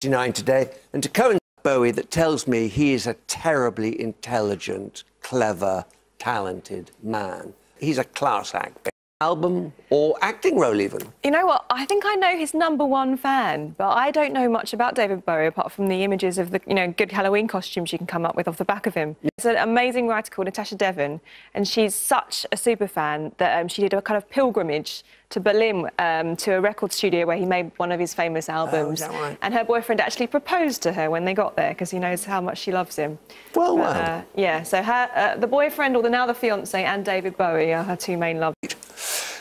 69 today, and to coincide with Bowie, that tells me he is a terribly intelligent, clever, talented man. He's a class act. Album or acting role even? You know what? I think I know his #1 fan, but I don't know much about David Bowie apart from the images of the, good Halloween costumes you can come up with off the back of him. There's an amazing writer called Natasha Devon, and she's such a super fan that she did a kind of pilgrimage to Berlin to a record studio where he made one of his famous albums. Oh, is that right? And her boyfriend actually proposed to her when they got there because he knows how much she loves him. Well, well. Yeah, so the boyfriend, or now the fiancé, and David Bowie are her two main loves.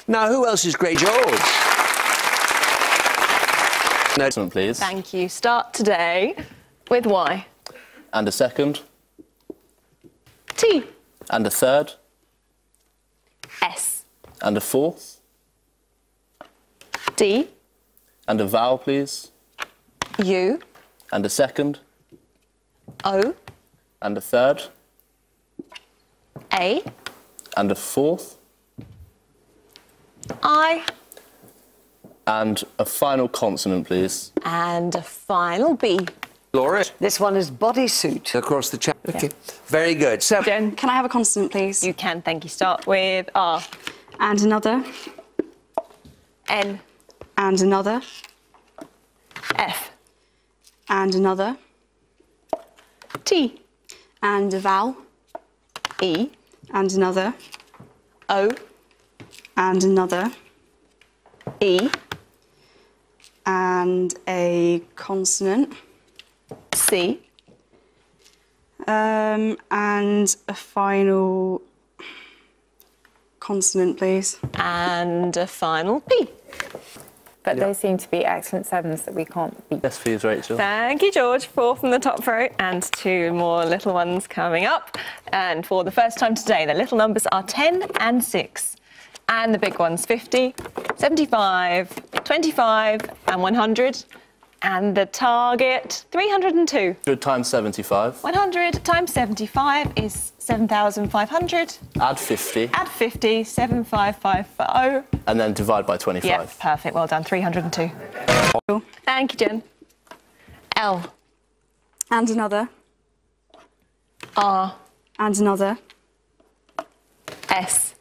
Now, who else is great? George. No, please. Thank you. Start today with Y. And a second. T. And a third. S. And a fourth. D. And a vowel, please. U. And a second. O. And a third. A. And a fourth. I. And a final consonant, please. And a final B. Laura. This one is bodysuit. Across the chat. Okay. Very good. So, Jen. Can I have a consonant, please? You can, thank you. Start with R. And another. N. And another. F. And another. T. And a vowel. E. And another. O. And another. E. And a consonant. C. And a final consonant, please. And a final P. But those seem to be excellent sevens that we can't beat. Yes, please, Rachel. Thank you, George. 4 from the top row, and 2 more little ones coming up. And for the first time today, the little numbers are 10 and 6. And the big ones, 50, 75, 25, and 100. And the target, 302. Good times 75. 100 times 75 is 7,500. Add 50. Add 50, 7,550. And then divide by 25. Yep, perfect. Well done. 302. Thank you, Jen. L. And another. R. And another. S.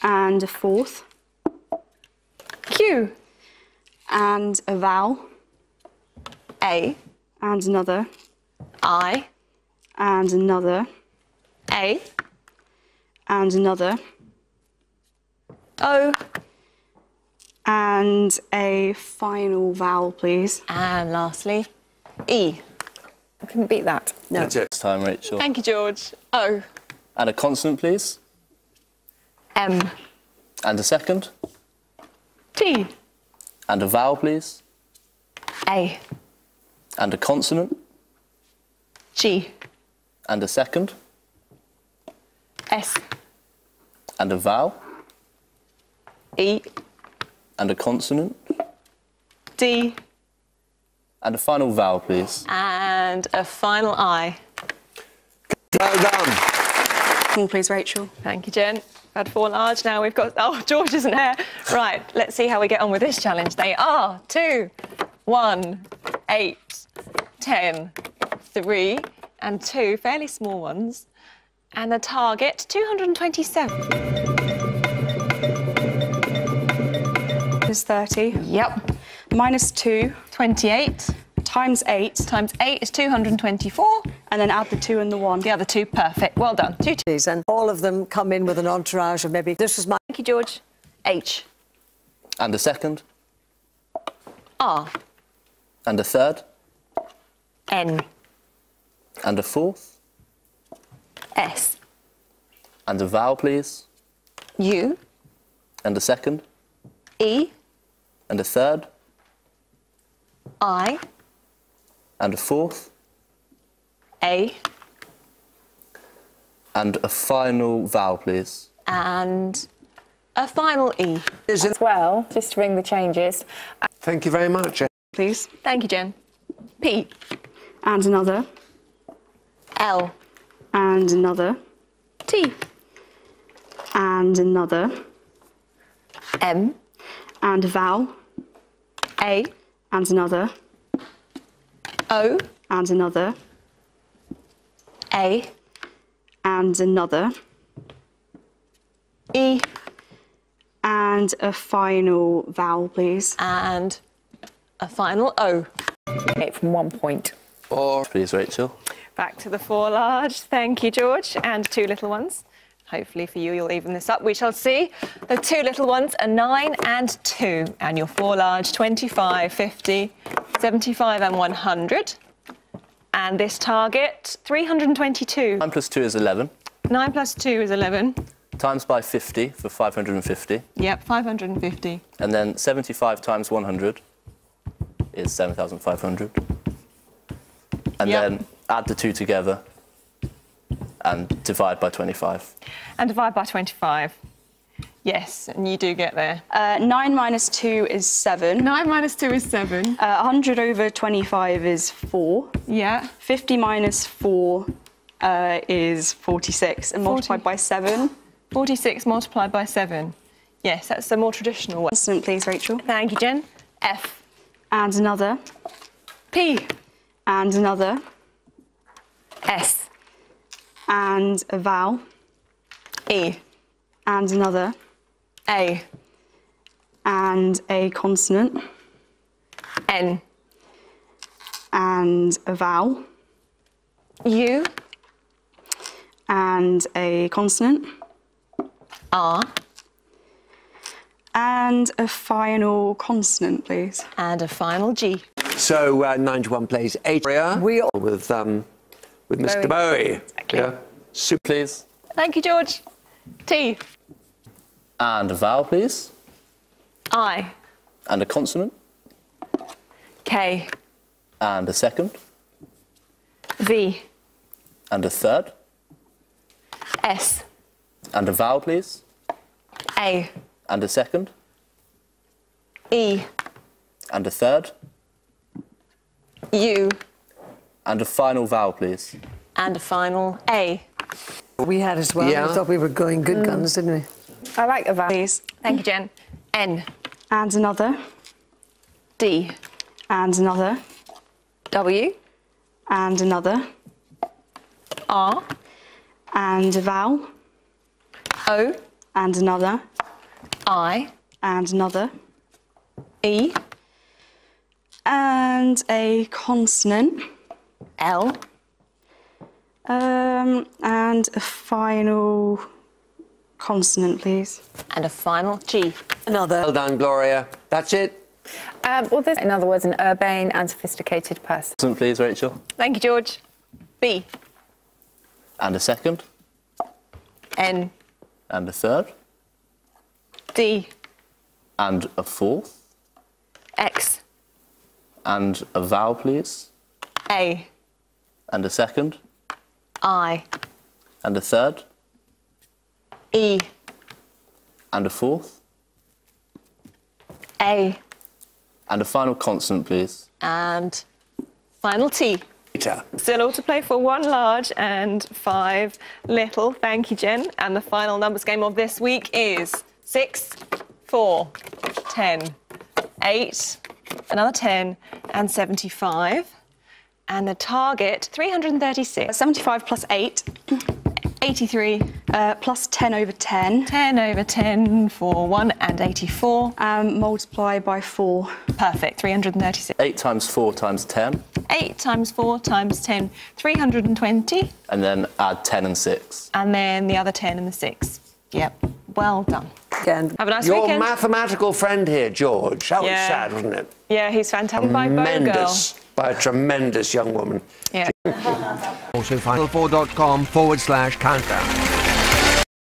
And a fourth. Q. And a vowel. A. And another. I. And another. A. And another. O. And a final vowel, please. And lastly, E. I couldn't beat that. no. That's it. This time, Rachel. Thank you, George. O. And a consonant, please. M. And a second. T. And a vowel, please. A. And a consonant. G. And a second. S. And a vowel. E. And a consonant. D. And a final vowel, please. And a final I. Well done. Come on, please, Rachel. Thank you, Jen. Had 4 large. Now we've got... Oh, George isn't here. Right, let's see how we get on with this challenge. They are 2, 1, 8, 10, 3, and 2 fairly small ones. And the target, 227. Is 30. Yep. Minus 2. 28 Times 8. times 8 is 224. And then add the 2 and the 1. The other 2, perfect. Well done. 2, 2. And all of them come in with an entourage of maybe, this was my... Thank you, George. H. And a second. R. And a third. N. And a fourth. S. And a vowel, please. U. And a second. E. And a third. I. And a fourth. A. And a final vowel, please. And a final E. Is it? As well, just to ring the changes. Thank you very much. Please. Thank you, Jen. P. And another. L. And another. T. And another. M. And a vowel. A. And another. O. And another. A. And another. E. And a final vowel, please. And a final O. It from 1 point. Please, Rachel. Back to the 4 large. Thank you, George. And 2 little ones. Hopefully for you, you'll even this up. We shall see. The 2 little ones are 9 and 2. And your 4 large, 25, 50, 75 and 100. And this target, 322. 9 plus 2 is 11. 9 plus 2 is 11. Times by 50 for 550. Yep, 550. And then 75 times 100 is 7,500. And Yep. then add the 2 together and divide by 25. And divide by 25. Yes, and you do get there. 9 minus 2 is 7. 9 minus 2 is 7. 100 over 25 is 4. Yeah. 50 minus 4 is 46. And multiplied by 7. 46 multiplied by 7. Yes, that's the more traditional one. Consonant, please, Rachel. Thank you, Jen. F. And another. P. And another. S. And a vowel. E. And another. A. And a consonant. N. And a vowel. U. And a consonant. R. And a final consonant, please. And a final G. So 91 plays 8 We all- with Mr. Bowie. Yeah. Super. Please. Thank you, George. T. And a vowel, please. I. And a consonant. K. And a second. V. And a third. S. And a vowel, please. A. And a second. E. And a third. U. And a final vowel, please. And a final A. We had as well. Yeah. We thought we were going good guns, didn't we? I like the vowel. Please. Thank you, Jen. N. And another. D. And another. W. And another. R. And a vowel. O. And another. I. And another. E. And a consonant. L. And a final consonant, please. And a final G. Another. Well done, Gloria. That's it. Well, there's, in other words, an urbane and sophisticated person. Consonant, please, Rachel. Thank you, George. B. And a second. N. And a third. D. And a fourth. X. And a vowel, please. A. And a second. I. And a third. E. And a fourth. A. And a final consonant, please. And final T. Peter. Still all to play for 1 large and 5 little. Thank you, Jen. And the final numbers game of this week is 6, 4, 10, 8, another 10, and 75. And the target, 336. 75 plus 8. 83. Plus 10 over 10. 10 over 10 for 1 and 84. Multiply by 4. Perfect, 336. 8 times 4 times 10. 8 times 4 times 10, 320. And then add 10 and 6. And then the other 10 and the 6. Yep, well done. Again. Have a nice Your weekend. mathematical friend here, George. That was Yeah. sad, wasn't it? Yeah, he's fantastic. By Bow Girl. Tremendous. By a tremendous young woman. Yeah. Also, final4.com/countdown.